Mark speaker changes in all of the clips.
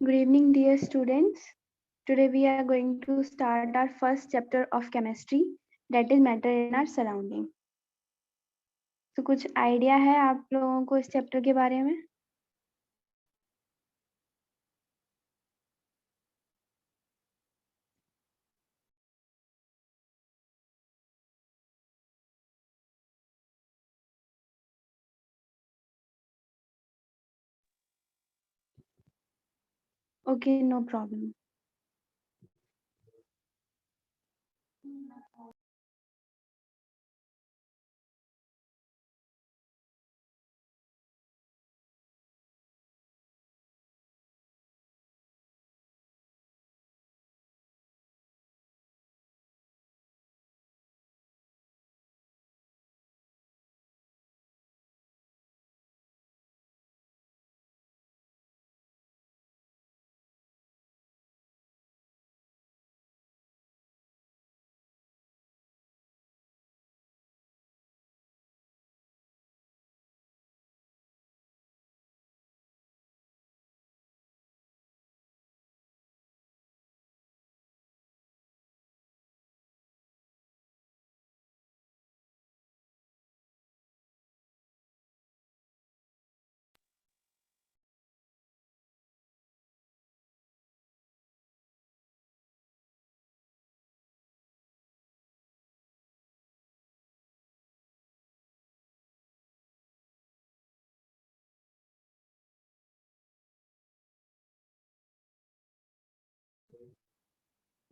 Speaker 1: Good evening, dear students. Today we are going to start our first chapter of chemistry, that is matter in our surrounding. तो कुछ idea है आप लोगों को इस chapter के बारे में? Okay, no problem.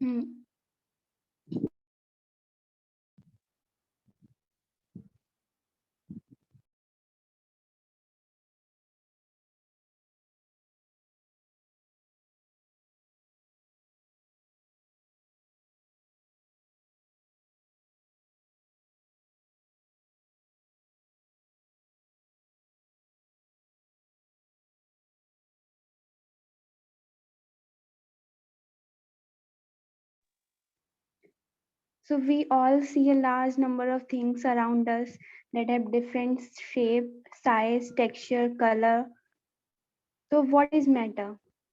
Speaker 1: Hmm. So we all see a large number of things around us that have different shape, size, texture, color. तो what is matter?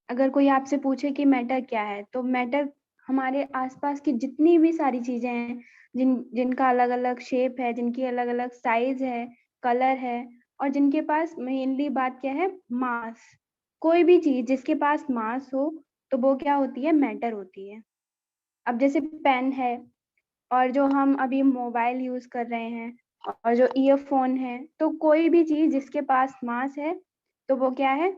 Speaker 1: अगर कोई आपसे पूछे कि मैटर क्या है, तो मैटर हमारे आसपास की जितनी भी सारी चीजें हैं, जिनका अलग अलग शेप है, जिनकी अलग अलग साइज है, कलर है, और जिनके पास मेनली बात क्या है, मास। कोई भी चीज जिसके पास मास हो तो वो क्या होती है, मैटर होती है। अब जैसे पेन है, और जो हम अभी मोबाइल यूज कर रहे हैं, और जो ईयरफोन है, तो कोई भी चीज जिसके पास मास है तो वो क्या है,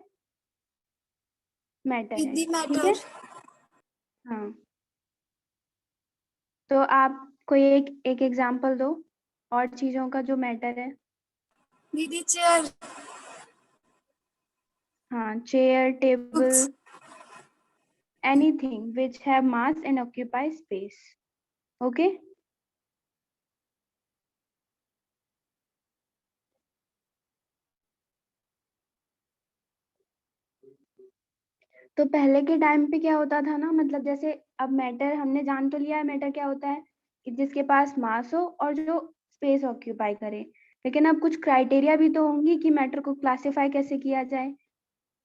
Speaker 1: मैटर है।
Speaker 2: दीदी
Speaker 1: ठीक है,
Speaker 2: मैटर।
Speaker 1: हाँ। तो आप कोई एक एग्जांपल दो और चीजों का जो मैटर है।
Speaker 2: दीदी चेयर,
Speaker 1: हाँ, chair,
Speaker 2: books.
Speaker 1: Table, anything which have mass and occupy space. Okay, तो पहले के टाइम पे क्या होता था ना, मतलब जैसे अब मैटर हमने जान तो लिया है, मैटर क्या होता है कि जिसके पास मास हो और जो स्पेस ऑक्यूपाई करे। लेकिन अब कुछ क्राइटेरिया भी तो होंगी कि मैटर को क्लासिफाई कैसे किया जाए।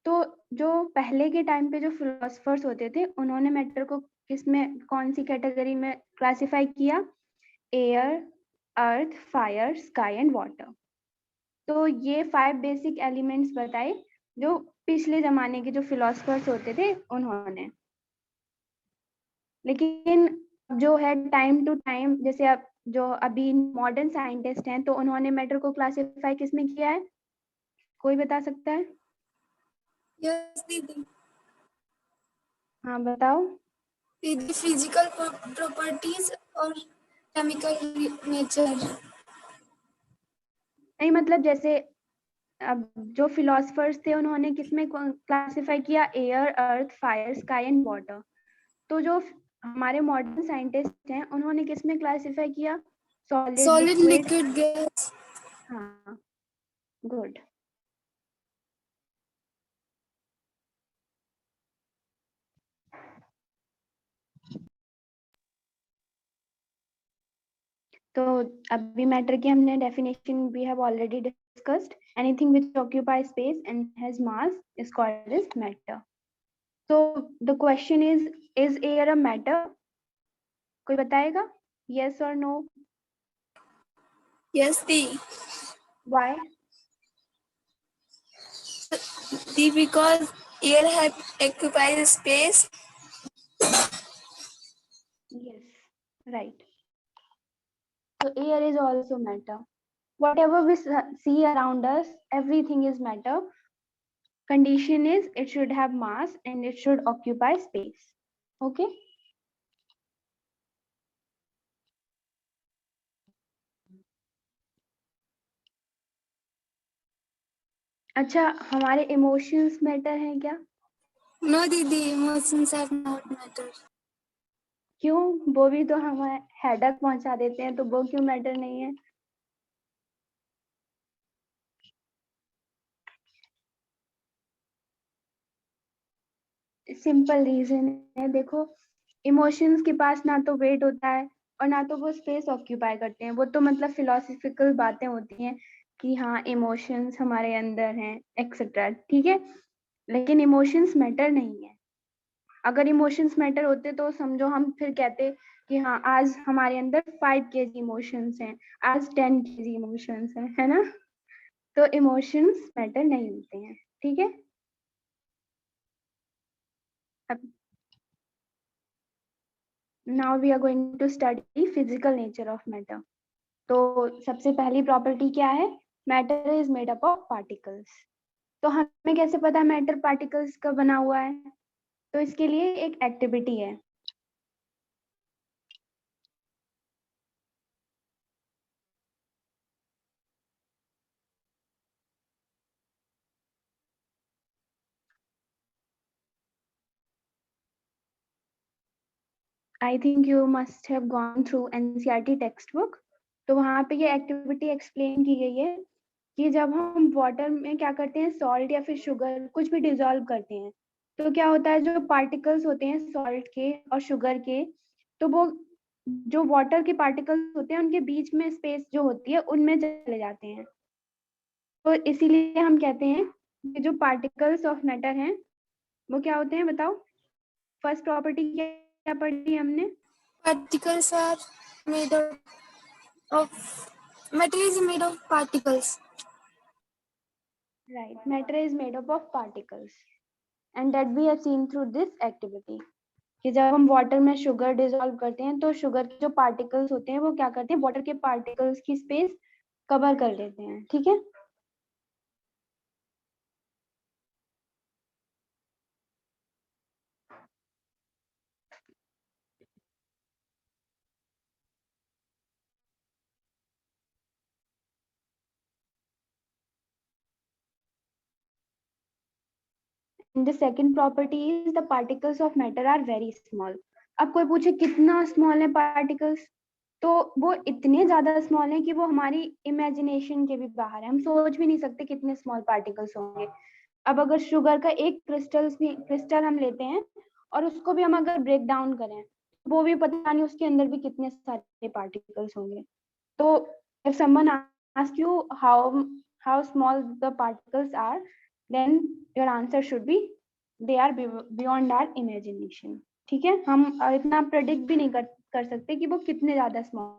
Speaker 1: तो जो पहले के टाइम पे जो फिलोसफर्स होते थे, उन्होंने मैटर को किसमें, कौन सी कैटेगरी में क्लासिफाई किया, air, earth, fire, sky and water. तो ये 5 बेसिक एलिमेंट्स बताए जो पिछले जमाने के जो फिलोसफर्स होते थे उन्होंने। लेकिन जो है टाइम टू टाइम, जैसे अब जो अभी मॉडर्न साइंटिस्ट हैं, तो उन्होंने मैटर को क्लासिफाई किसमें किया है, कोई बता सकता है?
Speaker 2: यस दीदी।
Speaker 1: हाँ बताओ।
Speaker 2: दीदी फिजिकल प्रॉपर्टीज और केमिकल नेचर।
Speaker 1: नहीं, मतलब जैसे अब जो फिलोसफर्स थे उन्होंने किसमें क्लासिफाई किया, air, earth, fire, sky and water. तो जो हमारे मॉडर्न साइंटिस्ट हैं उन्होंने किसमें क्लासिफाई किया, solid,
Speaker 2: solid,
Speaker 1: liquid.
Speaker 2: Liquid, gas.
Speaker 1: हाँ, गुड। तो अभी मैटर की हमने definition we have already discussed, anything which occupy space and has mass is called as matter. So the question is air a matter? कोई बताएगा? Yes or no?
Speaker 2: Yes, the
Speaker 1: Why?
Speaker 2: because air have occupies space.
Speaker 1: Yes, right. So air is also matter. Whatever we see around us, everything is matter. Condition is it should have mass and it should occupy space. Okay. अच्छा, हमारे emotions matter हैं क्या?
Speaker 2: No, Didi, emotions are not matter.
Speaker 1: क्यों? वो भी तो हमें headache पहुंचा देते हैं, तो वो क्यों मैटर नहीं है? सिंपल रीजन है, देखो इमोशंस के पास ना तो वेट होता है और ना तो वो स्पेस ऑक्यूपाई करते हैं। वो तो मतलब फिलोसफिकल बातें होती हैं कि हाँ इमोशंस हमारे अंदर हैं एक्सेट्रा, ठीक है, लेकिन इमोशंस मैटर नहीं है। अगर इमोशंस मैटर होते तो समझो हम फिर कहते कि हाँ आज हमारे अंदर 5 kg इमोशंस हैं, आज 10 kg इमोशंस हैं, है ना? तो इमोशंस मैटर नहीं होते हैं, ठीक है। अब now we are going to study physical nature of matter. तो सबसे पहली प्रॉपर्टी क्या है? Matter is made up of particles. तो हमें कैसे पता मैटर पार्टिकल्स का बना हुआ है? तो इसके लिए एक एक्टिविटी है। I think you must have gone through NCERT text book. तो वहाँ पे ये एक्टिविटी एक्सप्लेन की गई है कि जब हम वाटर में क्या करते हैं, सॉल्ट या फिर शुगर कुछ भी डिजोल्व करते हैं, तो क्या होता है, जो पार्टिकल्स होते हैं सॉल्ट के और शुगर के, तो वो जो वाटर के पार्टिकल्स होते हैं उनके बीच में स्पेस जो होती है उनमें चले जाते हैं। तो इसीलिए हम कहते हैं कि जो पार्टिकल्स ऑफ मैटर हैं वो क्या होते हैं, बताओ। फर्स्ट प्रॉपर्टी क्या पढ़ी हमने?
Speaker 2: Particles are made of matter is made of particles.
Speaker 1: Right, matter is made up of particles and that we have seen through this activity कि जब हम वाटर में शुगर डिसॉल्व करते हैं तो शुगर के जो पार्टिकल्स होते हैं वो क्या करते हैं, वाटर के पार्टिकल्स की स्पेस कवर कर लेते हैं, ठीक है। The second property is the particles of matter are very small. अब कोई पूछे कितना स्मॉल है पार्टिकल्स, तो वो इतने ज्यादा स्मॉल है कि वो हमारी इमेजिनेशन के भी बाहर है। हम सोच भी नहीं सकते कितने स्मॉल पार्टिकल्स होंगे। अब अगर शुगर का एक क्रिस्टल हम लेते हैं और उसको भी हम अगर ब्रेक डाउन करें, वो भी पता नहीं उसके अंदर भी कितने सारे पार्टिकल्स होंगे। तो if someone asks you how small the particles are, then your answer should be they are beyond our imagination, ठीक है। हम इतना प्रेडिक्ट भी नहीं कर सकते कि वो कितने ज्यादा small.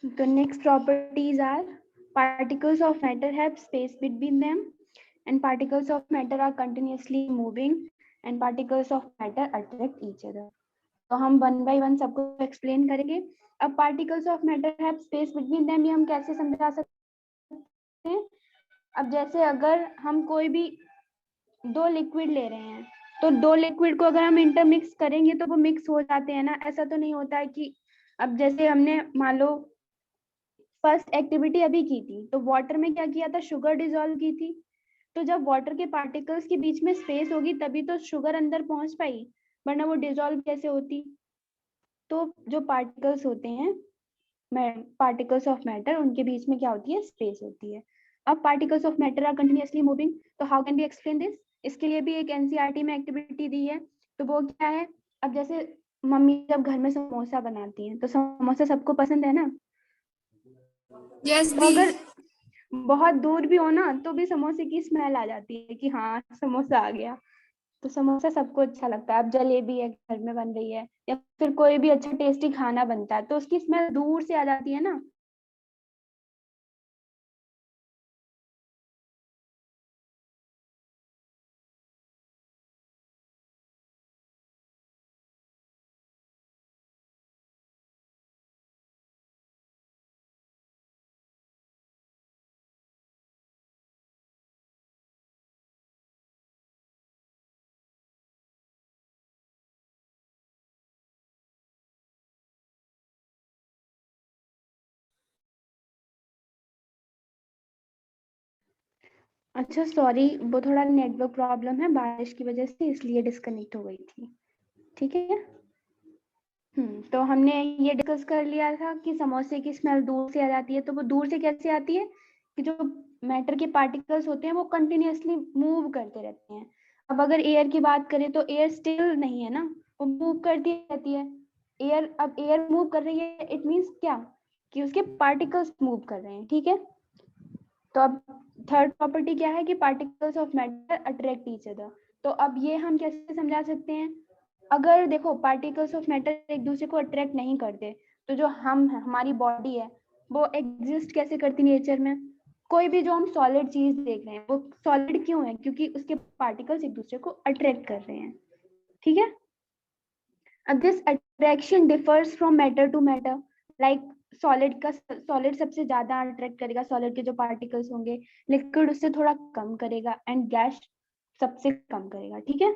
Speaker 1: The next properties are particles of matter have space between them and particles of matter are continuously moving and particles of matter attract each other. तो हम वन बाय वन सबको एक्सप्लेन करेंगे। अब particles of matter have space between them ये हम कैसे समझा सकते हैं? अब जैसे अगर हम कोई भी दो लिक्विड ले रहे हैं, तो दो लिक्विड को अगर हम इंटरमिक्स करेंगे तो वो मिक्स हो जाते हैं ना। ऐसा तो नहीं होता है कि अब जैसे हमने मान लो फर्स्ट एक्टिविटी अभी की थी, तो वाटर में क्या किया था, शुगर डिजोल्व की थी। तो जब वाटर के पार्टिकल्स के बीच में स्पेस होगी तभी तो शुगर अंदर पहुंच पाई, वरना वो डिजोल्व कैसे होती। तो जो पार्टिकल्स होते हैं, पार्टिकल्स ऑफ मैटर, उनके बीच में क्या होती है, स्पेस होती है। अब particles of matter are continuously moving, तो how can be explain this. इसके लिए भी एक एनसीईआरटी में एक्टिविटी दी है, तो वो क्या है, अब जैसे मम्मी जब घर में समोसा बनाती हैं तो समोसा सबको पसंद है ना,
Speaker 2: यस
Speaker 1: तो
Speaker 2: दी।
Speaker 1: अगर बहुत दूर भी हो ना तो भी समोसे की स्मेल आ जाती है कि हाँ समोसा आ गया। तो समोसा सबको अच्छा लगता है। अब जलेबी है घर में बन रही है, या फिर कोई भी अच्छा टेस्टी खाना बनता है तो उसकी स्मेल दूर से आ जाती है ना। अच्छा सॉरी, वो थोड़ा नेटवर्क प्रॉब्लम है बारिश की वजह से, इसलिए डिस्कनेक्ट हो गई थी। ठीक है। तो हमने ये डिस्कस कर लिया था कि समोसे की स्मेल दूर से आ जाती है। तो वो दूर से कैसे आती है कि जो मैटर के पार्टिकल्स होते हैं वो कंटिन्यूअसली मूव करते रहते हैं। अब अगर एयर की बात करें तो एयर स्टिल नहीं है ना, वो मूव करती रहती है। एयर, अब एयर मूव कर रही है, इट मीन्स क्या, कि उसके पार्टिकल्स मूव कर रहे हैं। ठीक है। तो अब थर्ड प्रॉपर्टी क्या है कि particles of matter attract each other. तो अब ये हम कैसे समझा सकते हैं, अगर देखो पार्टिकल्स ऑफ मैटर एक दूसरे को अट्रैक्ट नहीं करते तो जो हम हमारी बॉडी है वो एग्जिस्ट कैसे करती नेचर में। कोई भी जो हम सॉलिड चीज देख रहे हैं वो सॉलिड क्यों है, क्योंकि उसके पार्टिकल्स एक दूसरे को अट्रैक्ट कर रहे हैं। ठीक है। अब this attraction differs from matter to matter, like solid सबसे ज्यादा अट्रैक्ट करेगा, सॉलिड के जो पार्टिकल्स होंगे, लिक्विड उससे थोड़ा कम करेगा, एंड गैस सबसे कम करेगा। ठीक है।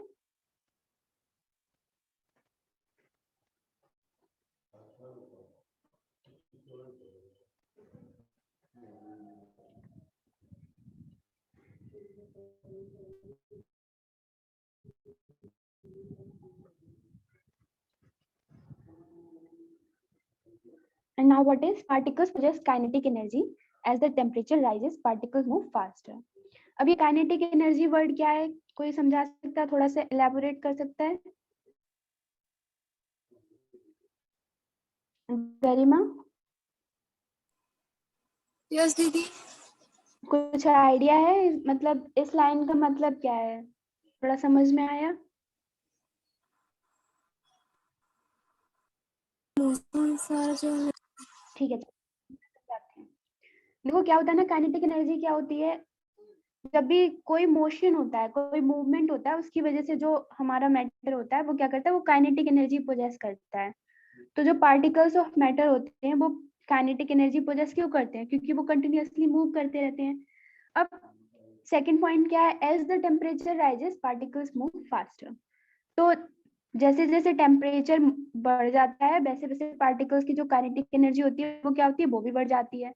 Speaker 1: And now what is particles possess kinetic energy, as the temperature rises particles move faster। अब ये काइनेटिक एनर्जी वर्ड क्या है, कोई समझा सकता है, थोड़ा सा एलैबोरेट कर सकता है। गरिमा,
Speaker 2: यस दीदी।
Speaker 1: कुछ आइडिया है, मतलब इस लाइन का मतलब क्या है, थोड़ा समझ में आया।
Speaker 2: सर जो
Speaker 1: ठीक है, जाते हैं। देखो क्या होता है ना, काइनेटिक एनर्जी क्या होती है, जब भी कोई मोशन होता है, कोई मूवमेंट होता है, उसकी वजह से जो हमारा मैटर होता है वो क्या करता है, वो काइनेटिक एनर्जी पोजेस करता है। तो जो पार्टिकल्स ऑफ मैटर होते हैं वो काइनेटिक एनर्जी पोजेस क्यों करते हैं, क्योंकि वो कंटिन्यूअसली मूव करते रहते हैं। अब सेकंड पॉइंट क्या है, as the temperature rises particles move faster. तो जैसे जैसे टेम्परेचर बढ़ जाता है वैसे वैसे पार्टिकल्स की जो काइनेटिक एनर्जी होती है वो क्या होती है, वो भी बढ़ जाती है,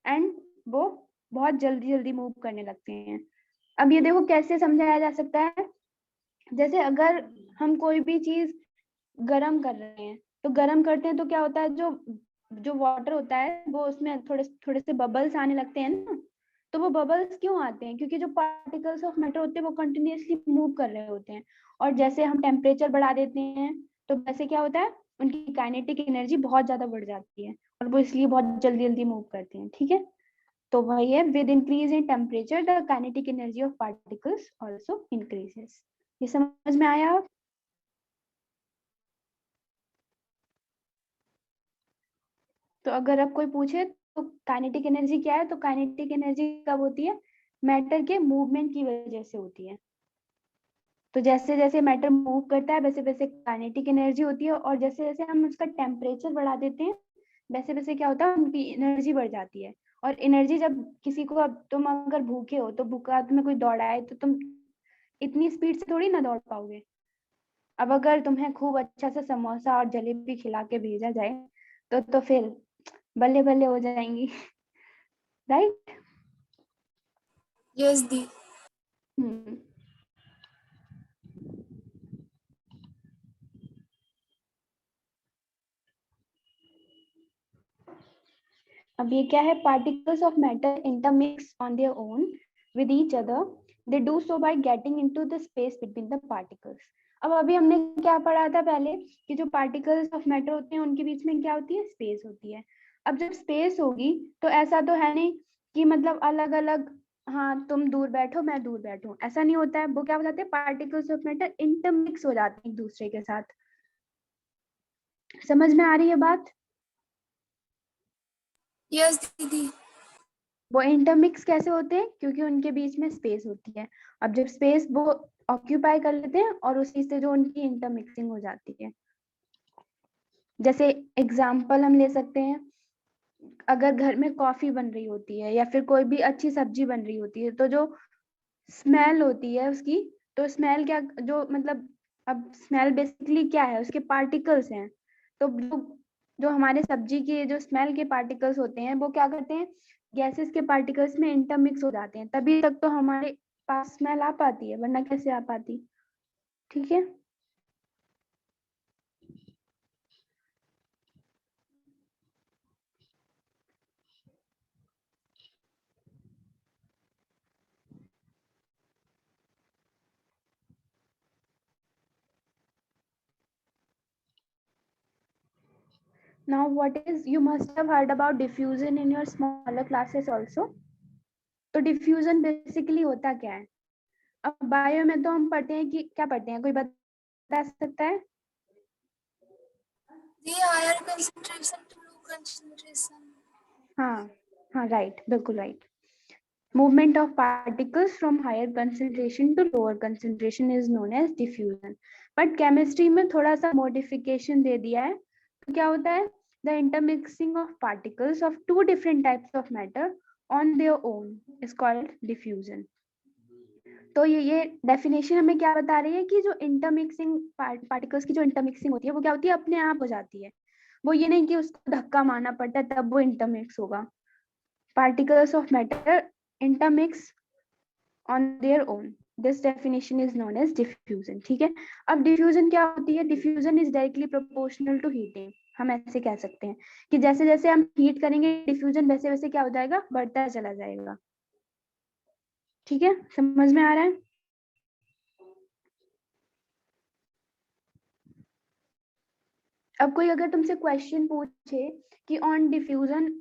Speaker 1: एंड वो बहुत जल्दी जल्दी मूव करने लगते हैं। अब ये देखो कैसे समझाया जा सकता है, जैसे अगर हम कोई भी चीज गरम कर रहे हैं, तो गरम करते हैं तो क्या होता है, जो जो वाटर होता है वो उसमें थोड़े थोड़े से बबल्स आने लगते हैं ना। तो वो बबल्स क्यों आते हैं, क्योंकि जो पार्टिकल्स ऑफ मैटर होते हैं वो कंटिन्यूअसली मूव कर रहे होते हैं, और जैसे हम टेम्परेचर बढ़ा देते हैं तो वैसे क्या होता है, उनकी काइनेटिक एनर्जी बहुत ज्यादा बढ़ जाती है, और वो इसलिए बहुत जल्दी जल्दी मूव करते हैं। ठीक है। तो वही है, with increase in temperature the kinetic energy of particles also increases. ये समझ में आया। तो अगर अब कोई पूछे तो काइनेटिक एनर्जी क्या है, तो काइनेटिक एनर्जी कब होती है, मैटर के मूवमेंट की वजह से होती है। तो जैसे जैसे मैटर मूव करता है वैसे वैसे काइनेटिक एनर्जी होती है, और जैसे जैसे हम उसका टेम्परेचर बढ़ा देते हैं वैसे वैसे क्या होता है, उनकी एनर्जी बढ़ जाती है। और एनर्जी जब किसी को, अब तुम अगर भूखे हो तो भूखा तुम्हें कोई दौड़ाए तो तुम इतनी स्पीड से थोड़ी ना दौड़ पाओगे। अब अगर तुम्हें खूब अच्छा सा समोसा और जलेबी खिला के भेजा जाए तो फिर बल्ले बल्ले हो जाएंगी, राइट?
Speaker 2: Yes, दी.
Speaker 1: हम्म। अब ये क्या है, particles of matter intermix on their own with each other, they do so by getting into the space between the particles. अब अभी हमने क्या पढ़ा था पहले, कि जो पार्टिकल्स ऑफ मैटर होते हैं उनके बीच में क्या होती है, स्पेस होती है। अब जब स्पेस होगी तो ऐसा तो है नहीं कि मतलब अलग अलग, हाँ तुम दूर बैठो मैं दूर बैठूं, ऐसा नहीं होता है। वो क्या हो जाते हैं, पार्टिकल्स ऑफ मैटर इंटरमिक्स हो जाते हैं एक दूसरे के साथ। समझ में आ रही है बात?
Speaker 2: Yes, दीदी.
Speaker 1: वो इंटरमिक्स कैसे होते हैं, क्योंकि उनके बीच में स्पेस होती है। अब जब स्पेस वो ऑक्यूपाई कर लेते हैं और उसी से जो उनकी इंटरमिक्सिंग हो जाती है। जैसे एग्जांपल हम ले सकते हैं, अगर घर में कॉफी बन रही होती है या फिर कोई भी अच्छी सब्जी बन रही होती है, तो जो स्मेल होती है उसकी, तो स्मेल क्या, जो मतलब, अब स्मेल बेसिकली क्या है, उसके पार्टिकल्स हैं। तो जो हमारे सब्जी के जो स्मेल के पार्टिकल्स होते हैं, वो क्या करते हैं, गैसेस के पार्टिकल्स में इंटरमिक्स हो जाते हैं, तभी तक तो हमारे पास स्मेल आ पाती है, वरना कैसे आ पाती। ठीक है। Now what is, you must have heard about diffusion in your smaller classes also. तो डिफ्यूजन बेसिकली होता क्या है? अब बायो में तो हम पढ़ते हैं कि क्या पढ़ते हैं, कोई बता सकता है?
Speaker 2: The higher concentration to low concentration.
Speaker 1: हाँ हाँ, राइट, बिल्कुल right. Movement of particles from higher concentration to lower concentration is known as diffusion. But chemistry में थोड़ा सा मॉडिफिकेशन दे दिया है। तो क्या होता है, the intermixing of particles of two different types of matter on their own is called diffusion. तो ये डेफिनेशन हमें क्या बता रही है, कि जो इंटरमिक्सिंग पार्टिकल्स की जो इंटरमिक्सिंग होती है, वो क्या होती है, अपने आप हो जाती है। वो ये नहीं कि उसको धक्का मारना पड़ता है तब वो इंटरमिक्स होगा। Particles of matter intermix on their own, this definition is known as diffusion. ठीक है। अब डिफ्यूजन क्या होती है, diffusion is directly proportional to heating. हम ऐसे कह सकते हैं कि जैसे जैसे हम हीट करेंगे डिफ्यूजन, वैसे वैसे क्या हो जाएगा, बढ़ता चला जाएगा। ठीक है, समझ में आ रहा है? अब कोई अगर तुमसे क्वेश्चन पूछे कि ऑन डिफ्यूजन,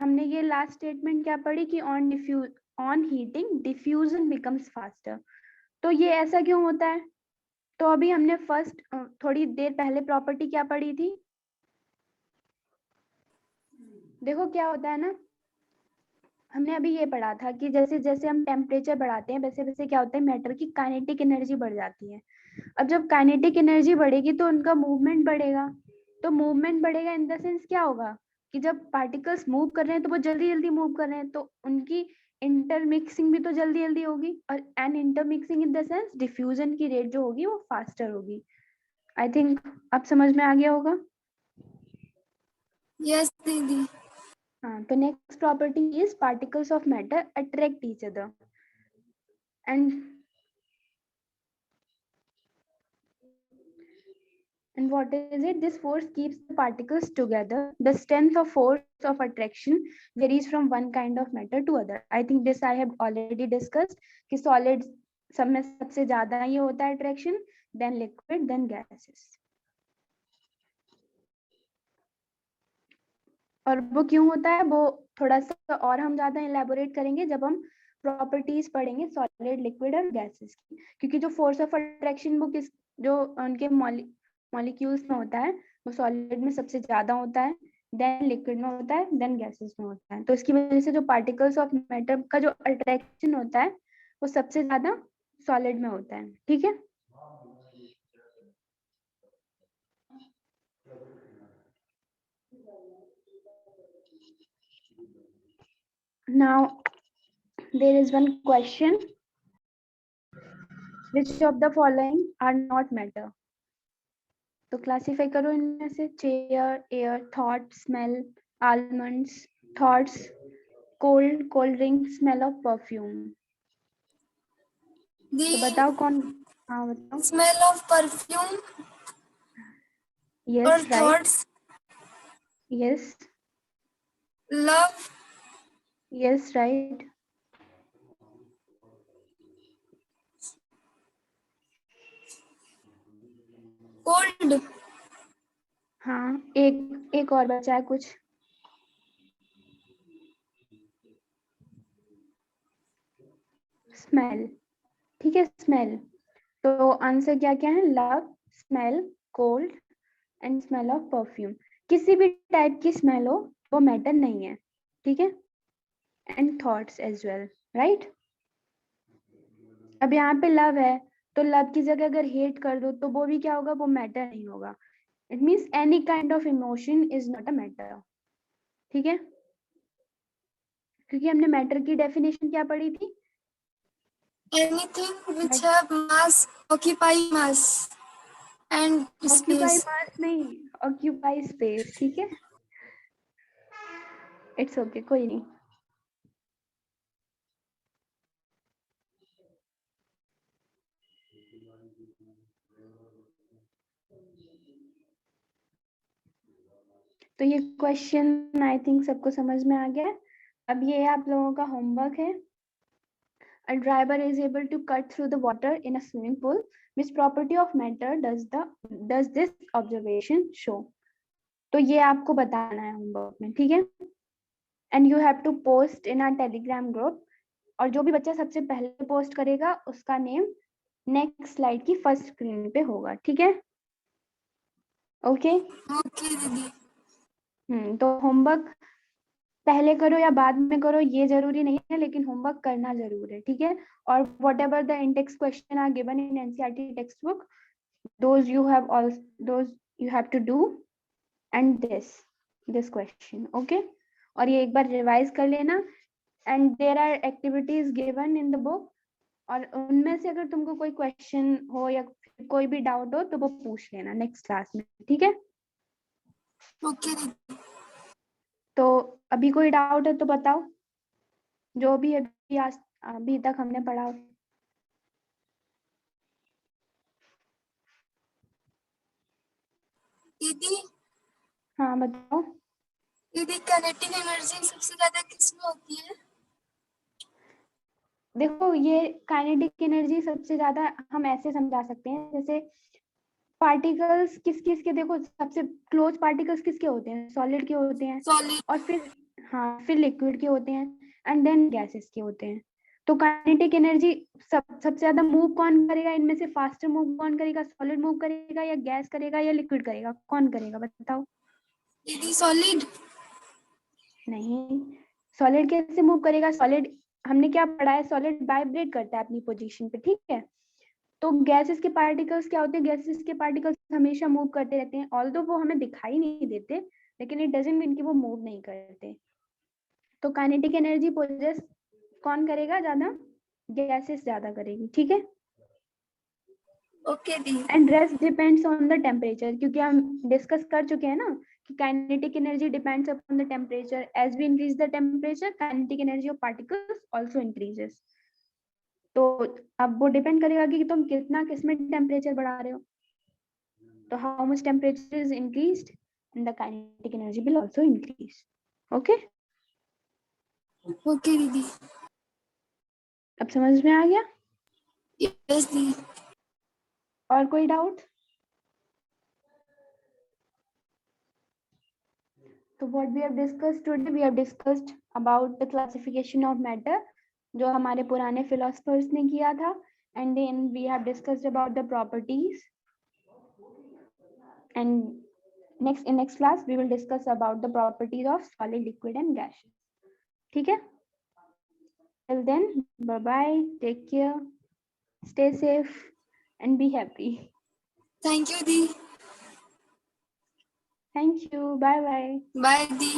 Speaker 1: हमने ये लास्ट स्टेटमेंट क्या पढ़ी, कि on heating diffusion becomes faster, तो ये ऐसा क्यों होता है? तो अभी हमने फर्स्ट थोड़ी देर पहले प्रॉपर्टी क्या पढ़ी थी, देखो क्या होता है ना, हमने अभी ये पढ़ा था कि जैसे जैसे हम टेम्परेचर बढ़ाते हैं, वैसे वैसे क्या होता है, मैटर की काइनेटिक एनर्जी बढ़ जाती है। अब जब काइनेटिक एनर्जी बढ़ेगी तो उनका मूवमेंट बढ़ेगा। तो मूवमेंट बढ़ेगा इन द सेंस क्या होगा, कि जब पार्टिकल्स मूव कर रहे हैं तो वो जल्दी जल्दी मूव कर रहे हैं, तो उनकी इंटरमिक्सिंग भी तो जल्दी जल्दी होगी, और an intermixing in the sense diffusion की रेट जो होगी वो फास्टर होगी। आई थिंक अब समझ में आ गया होगा।
Speaker 2: Yes, दीदी.
Speaker 1: हाँ, तो next property is particles of matter attract each other and what is it, this force keeps the particles together. The strength of force of attraction varies from one kind of matter to other. I think this I have already discussed कि solid सब में सबसे ज्यादा ये होता है attraction, then liquid, then gases. और वो क्यों होता है, वो थोड़ा सा और हम ज्यादा इलेबोरेट करेंगे जब हम प्रॉपर्टीज पढ़ेंगे सॉलिड, लिक्विड और गैसेस की। क्योंकि जो फोर्स ऑफ अट्रैक्शन वो किस, जो उनके मॉलिक्यूल्स में होता है, वो सॉलिड में सबसे ज्यादा होता है, देन लिक्विड में होता है, देन गैसेस में होता है। तो इसकी वजह से जो पार्टिकल्स ऑफ मैटर का जो अट्रैक्शन होता है वो सबसे ज्यादा सॉलिड में होता है। ठीक है। Now there is one question, which of the following are not matter? तो क्लासिफाई करो इनमें से, chair, air, thought, smell, almonds, thoughts, cold drink, smell of perfume.
Speaker 2: The
Speaker 1: तो बताओ कौन, हाँ बताओ.
Speaker 2: smell of perfume or
Speaker 1: Yes, right.
Speaker 2: thoughts,
Speaker 1: Yes,
Speaker 2: love,
Speaker 1: yes, right.
Speaker 2: cold,
Speaker 1: हाँ, एक और बचा है कुछ. स्मेल. ठीक है, स्मेल. तो आंसर क्या क्या है? Love, smell, cold and smell of perfume. किसी भी टाइप की स्मेल हो वो मैटर नहीं है. ठीक है. And thoughts as well, right. अब यहाँ पे लव है तो लव की जगह अगर हेट कर दो तो वो भी क्या होगा? वो मैटर नहीं होगा. It means any kind of emotion is not a matter. ठीक है. क्योंकि हमने मैटर की डेफिनेशन क्या पढ़ी थी?
Speaker 2: anything which have mass, occupy mass and
Speaker 1: occupy
Speaker 2: space.
Speaker 1: मास नहीं, ऑक्यूपाई स्पेस. ठीक है. इट्स ओके, कोई नहीं. तो ये क्वेश्चन आई थिंक सबको समझ में आ गया है. अब ये आप लोगों का होमवर्क है. A driver is able to cut through the water in a swimming pool. Which property of matter does this observation show? तो ये आपको बताना है होमवर्क में. ठीक है. And you have to post in our Telegram group. और जो भी बच्चा सबसे पहले पोस्ट करेगा उसका नेम नेक्स्ट स्लाइड की फर्स्ट स्क्रीन पे होगा. ठीक है. ओके.
Speaker 2: Okay, दीदी.
Speaker 1: तो होमवर्क पहले करो या बाद में करो ये जरूरी नहीं है, लेकिन होमवर्क करना जरूर है. ठीक है. और whatever the index question are given in NCERT text book, those you have to do and this question. okay. और ये एक बार रिवाइज कर लेना. And there are activities given in the book. और उनमें से अगर तुमको कोई क्वेश्चन हो या कोई भी डाउट हो तो वो पूछ लेना नेक्स्ट क्लास में. ठीक है.
Speaker 2: Okay, दीदी.
Speaker 1: तो अभी कोई डाउट है तो बताओ, जो भी अभी तक हमने पढ़ा.
Speaker 2: दीदी,
Speaker 1: हाँ बताओ.
Speaker 2: दीदी काइनेटिक एनर्जी सबसे ज्यादा किसमें होती है?
Speaker 1: देखो ये काइनेटिक एनर्जी सबसे ज्यादा हम ऐसे समझा सकते हैं, जैसे पार्टिकल्स किस किस के, देखो सबसे क्लोज पार्टिकल्स किसके होते हैं? सॉलिड के होते हैं.
Speaker 2: सॉलिड.
Speaker 1: और फिर लिक्विड के होते हैं. एंड देन गैसेस के होते हैं. तो काइनेटिक एनर्जी सबसे ज्यादा मूव कौन करेगा इनमें से? फास्टर मूव कौन करेगा? सॉलिड मूव करेगा या गैस करेगा या लिक्विड करेगा? कौन करेगा बताओ?
Speaker 2: दीदी सॉलिड.
Speaker 1: नहीं, सॉलिड कैसे मूव करेगा? सॉलिड हमने क्या पढ़ा है? सॉलिड वाइब्रेट करता है अपनी पोजीशन पे. ठीक है. तो गैसेस के पार्टिकल्स क्या होते हैं? गैसेस के पार्टिकल्स हमेशा मूव करते रहते हैं. ऑल्दो वो हमें दिखाई नहीं देते, लेकिन इट डजंट मीन कि वो मूव नहीं करते. तो काइनेटिक एनर्जी पोजेस कौन करेगा ज्यादा? गैसेस ज्यादा करेगी. ठीक है.
Speaker 2: ओके दी.
Speaker 1: And rest depends on the temperature, क्योंकि हम डिस्कस कर चुके हैं ना कि kinetic energy depends upon the temperature. As we increase the temperature, kinetic energy of particles also increases. तो अब वो डिपेंड करेगा कि तुम कितना किसमें टेम्परेचर बढ़ा रहे हो. तो how much temperature is increased and the kinetic energy will also increase. Okay.
Speaker 2: Okay दीदी.
Speaker 1: अब समझ में आ गया?
Speaker 2: यस दी.
Speaker 1: और कोई डाउट? तो what we have discussed today, we have discussed about the classification of matter जो हमारे पुराने philosophers ने किया था. And then we have discussed about the properties. And in next class we will discuss about the properties of solid, liquid and gas. ठीक है. Till then, bye bye, take care, stay safe and be happy.
Speaker 2: Thank you the.
Speaker 1: Thank you. Bye bye.
Speaker 2: By the.